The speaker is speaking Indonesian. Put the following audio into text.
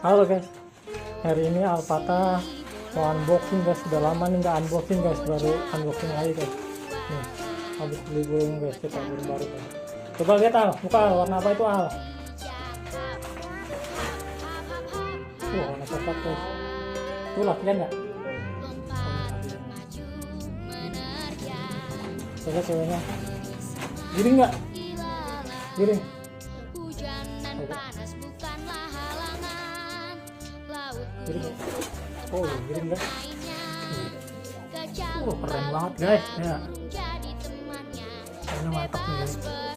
Halo guys, hari ini Alphata mau unboxing guys. Sudah lama nih nggak unboxing guys, baru unboxing lagi guys. Nih, habis beli burung guys, kita burung baru guys. Coba lihat Al, buka Al, warna apa itu Al? Warna coklat guys. Tuh latihan nggak? Coba ceweknya. Giring nggak? Giring. Giring. Oh, giring guys. Keren banget guys. Ya. Ini mantap nih guys.